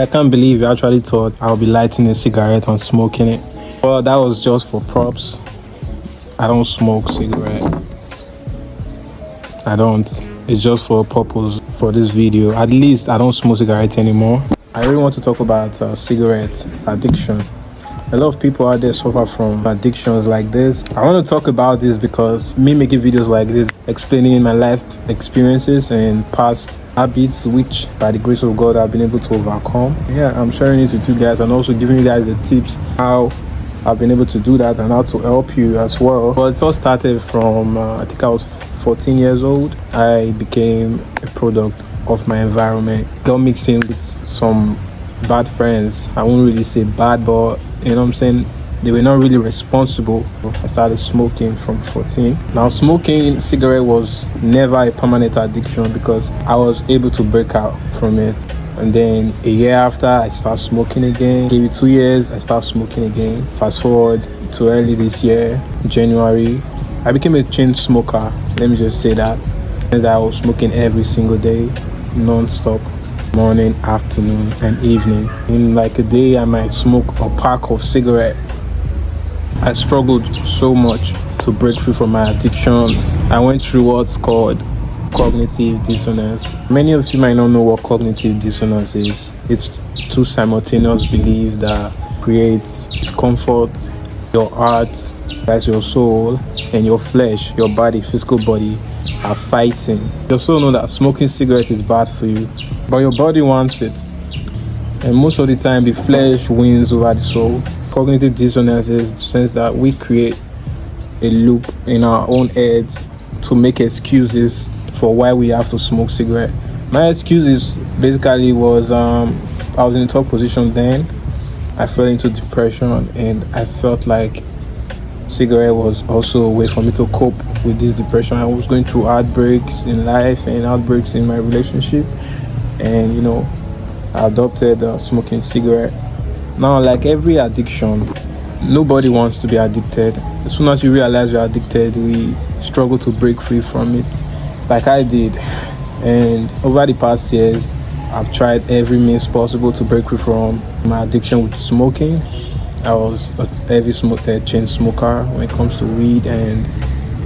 can't believe you actually thought I'll be lighting a cigarette and smoking it. Well, that was just for props. I don't smoke cigarette. I don't. It's just for a purpose for this video. At least I don't smoke cigarettes anymore. I really want to talk about cigarette addiction. A lot of people out there suffer from addictions like this. I want to talk about this because me making videos like this, explaining my life experiences and past habits, which by the grace of God I've been able to overcome. Yeah, I'm sharing it with you guys and also giving you guys the tips how I've been able to do that and how to help you as well. But it all started from I think I was 14 years old. I became a product of my environment. Got mixed in with some bad friends. I won't really say bad, but you know what I'm saying, they were not really responsible. I started smoking from 14. Now, smoking cigarette was never a permanent addiction because I was able to break out from it. And then a year after, I started smoking again. Give it 2 years, I started smoking again. Fast forward to early this year, January, I became a chain smoker. Let me just say that. And I was smoking every single day, non-stop. Morning, afternoon, and evening. In like a day, I might smoke a pack of cigarettes. I struggled so much to break free from my addiction. I went through what's called cognitive dissonance. Many of you might not know what cognitive dissonance is. It's two simultaneous beliefs that creates discomfort. Your heart, that's your soul, and your flesh, your body, physical body, are fighting. You also know that smoking cigarette is bad for you, but your body wants it. And most of the time, the flesh wins over the soul. Cognitive dissonance is the sense that we create a loop in our own heads to make excuses for why we have to smoke cigarette. My excuses basically was I was in a top position then. I fell into depression and I felt like cigarette was also a way for me to cope with this depression. I was going through heartbreaks in life and heartbreaks in my relationship, and you know, I adopted smoking cigarette. Now, like every addiction, nobody wants to be addicted. As soon as you realize you're addicted, we struggle to break free from it, like I did. And over the past years, I've tried every means possible to break free from my addiction with smoking. I was a heavy chain smoker when it comes to weed and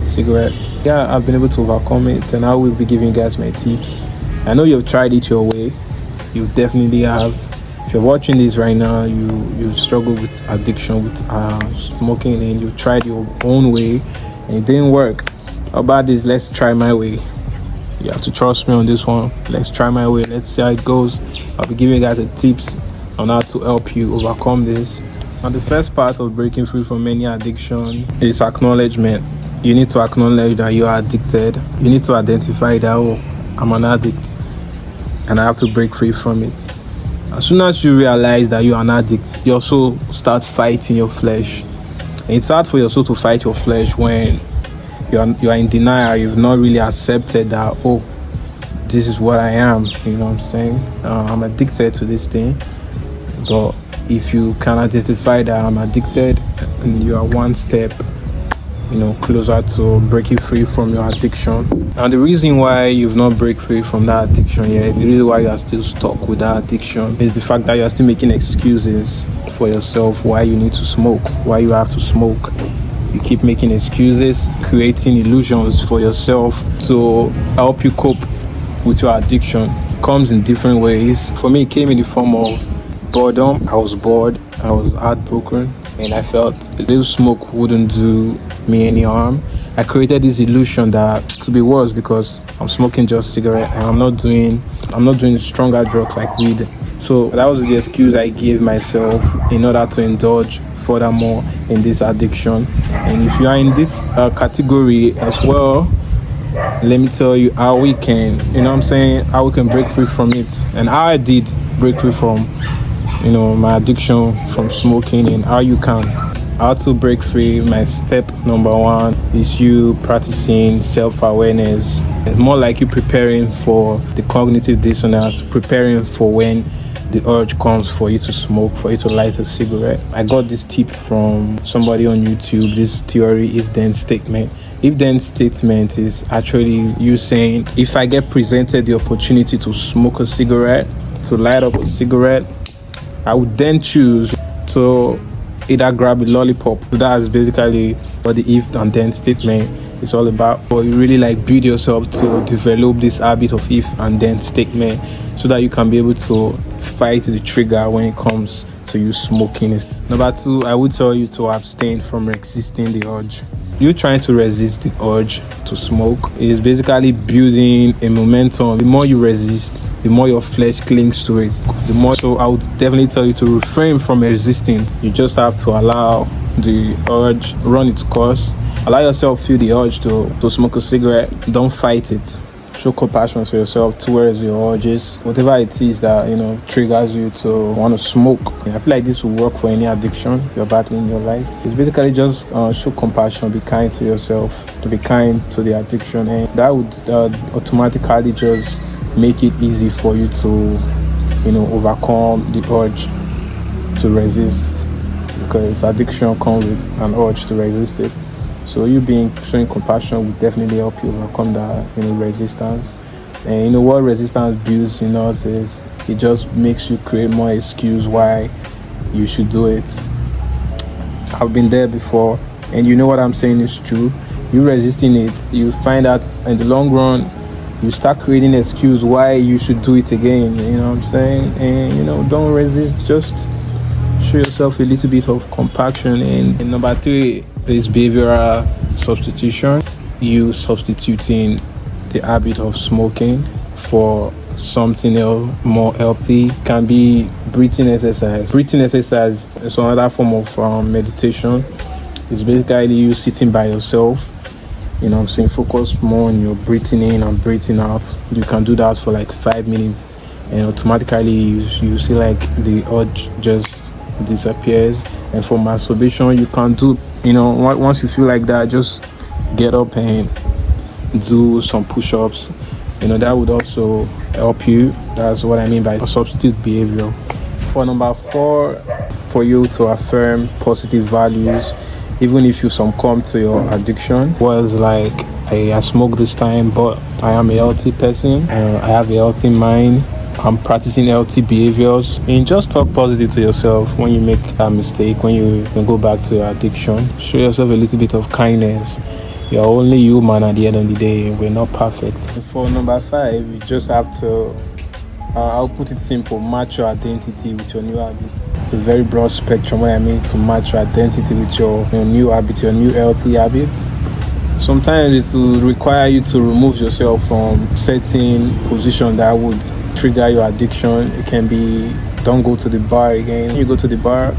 cigarette. Yeah, I've been able to overcome it, and I will be giving you guys my tips. I know you've tried it your way. You definitely have. If you're watching this right now, you struggle with addiction with smoking, and you tried your own way and it didn't work. How about this? Let's try my way. You have to trust me on this one. Let's try my way. Let's see how it goes. I'll be giving you guys the tips on how to help you overcome this. Now, the first part of breaking free from any addiction is acknowledgement. You need to acknowledge that you are addicted. You need to identify that, oh, I'm an addict and I have to break free from it. As soon as you realize that you are an addict, you also start fighting your flesh. And it's hard for your soul to fight your flesh when you are in denial. You've not really accepted that, oh, this is what I am. You know what I'm saying? I'm addicted to this thing. But if you can identify that I'm addicted, and you are one step, closer to breaking free from your addiction. And the reason why you've not break free from that addiction yet, the reason why you are still stuck with that addiction, is the fact that you are still making excuses for yourself why you need to smoke, why you have to smoke. You keep making excuses, creating illusions for yourself to help you cope with your addiction. It comes in different ways. For me, it came in the form of boredom. I was bored, I was heartbroken, and I felt a little smoke wouldn't do me any harm. I created this illusion that it could be worse because I'm smoking just cigarette and I'm not doing stronger drugs like weed. So that was the excuse I gave myself in order to indulge furthermore in this addiction. And if you are in this category as well, let me tell you how we can, how we can break free from it, and how I did break free from my addiction from smoking, and how you can. How to break free, my step number one is you practicing self-awareness. It's more like you preparing for the cognitive dissonance, preparing for when the urge comes for you to smoke, for you to light a cigarette. I got this tip from somebody on YouTube. This theory is then statement. If then statement is actually you saying, if I get presented the opportunity to smoke a cigarette, to light up a cigarette, I would then choose to either grab a lollipop. That's basically what the if and then statement is all about. But you really like build yourself to develop this habit of if and then statement so that you can be able to fight the trigger when it comes to you smoking. Number 2, I would tell you to abstain from resisting the urge. You trying to resist the urge to smoke is basically building a momentum. The more you resist, the more your flesh clings to it, the more. So I would definitely tell you to refrain from resisting. You just have to allow the urge run its course. Allow yourself feel the urge to smoke a cigarette. Don't fight it. Show compassion to yourself towards your urges, whatever it is that triggers you to want to smoke. I feel like this will work for any addiction you're battling in your life. It's basically just show compassion, be kind to yourself, to be kind to the addiction, and that would automatically just make it easy for you to overcome the urge to resist, because addiction comes with an urge to resist it. So you showing compassion will definitely help you overcome that resistance. And what resistance builds in us is it just makes you create more excuse why you should do it. I've been there before, and what I'm saying is true. You resisting it, you find that in the long run you start creating excuse why you should do it again. You know what I'm saying? And don't resist, just show yourself a little bit of compassion. And number 3 is behavioral substitution. You substituting the habit of smoking for something else more healthy. Can be breathing exercise. Breathing exercise is another form of meditation. It's basically you sitting by yourself. Focus more on your breathing in and breathing out. You can do that for like 5 minutes, and automatically you see like the urge just disappears. And for masturbation, you can do once you feel like that, just get up and do some push-ups. That would also help you. That's what I mean by substitute behavior. For number 4, for you to affirm positive values even if you succumb to your addiction. Was like, I smoke this time, but I am a healthy person. I have a healthy mind. I'm practicing healthy behaviors. And just talk positive to yourself when you make a mistake, when you go back to your addiction. Show yourself a little bit of kindness. You're only human at the end of the day. We're not perfect. For number 5, you just have to, I'll put it simple, match your identity with your new habits. It's a very broad spectrum what I mean to match your identity with your new habits, your new healthy habits. Sometimes it will require you to remove yourself from certain position that would trigger your addiction. It can be, don't go to the bar again. You go to the bar,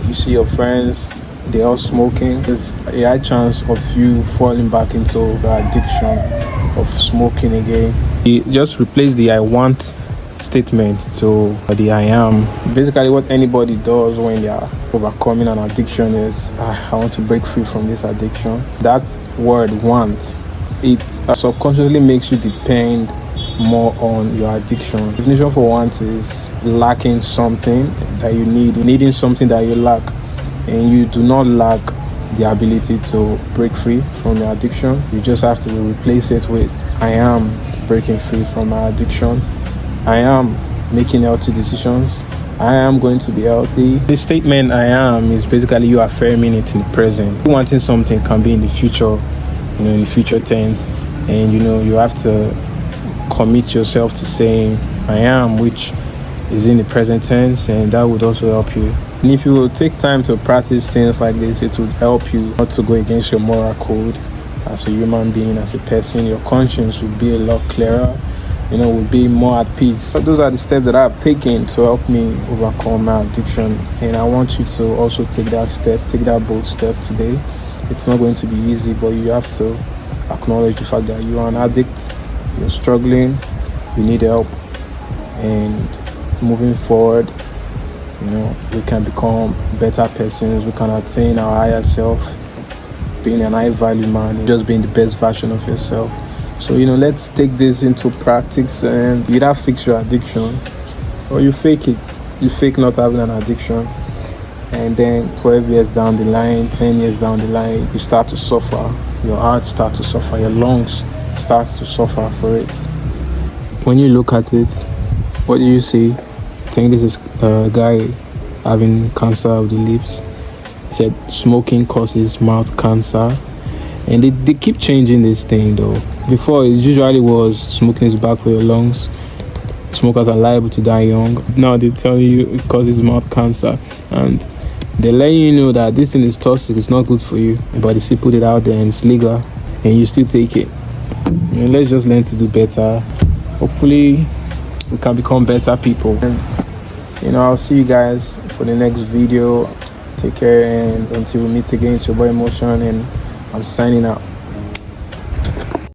you see your friends, they're all smoking. There's a high chance of you falling back into the addiction of smoking again. You just replace the I want statement to the I am. Basically what anybody does when they are overcoming an addiction is, I want to break free from this addiction. That word want, it subconsciously makes you depend more on your addiction. The definition for want is lacking something that you need, needing something that you lack, and you do not lack the ability to break free from your addiction. You just have to replace it with I am breaking free from my addiction. I am making healthy decisions. I am going to be healthy. The statement I am is basically you affirming it in the present. Wanting something can be in the future, in the future tense, and you have to commit yourself to saying I am, which is in the present tense, and that would also help you. And if you will take time to practice things like this, it would help you not to go against your moral code as a human being, as a person. Your conscience will be a lot clearer, will be more at peace. So those are the steps that I've taken to help me overcome my addiction, and I want you to also take that bold step today. It's not going to be easy, but you have to acknowledge the fact that you are an addict, you're struggling, you need help, and moving forward, we can become better persons, we can attain our higher self, being an high value man, just being the best version of yourself. So let's take this into practice and either fix your addiction or you fake it. You fake not having an addiction, and then 12 years down the line, 10 years down the line, you start to suffer. Your heart starts to suffer, your lungs start to suffer for it. When you look at it, what do you see? think this is a guy having cancer of the lips. He said smoking causes mouth cancer. And they keep changing this thing though. Before it usually was smoking is bad for your lungs. Smokers are liable to die young. Now they tell you it causes mouth cancer. And they're letting you know that this thing is toxic, it's not good for you. But they still put it out there and it's legal. And you still take it. And let's just learn to do better. Hopefully we can become better people. And I'll see you guys for the next video. Take care, and until we meet again, it's your boy Emotion, and I'm signing out.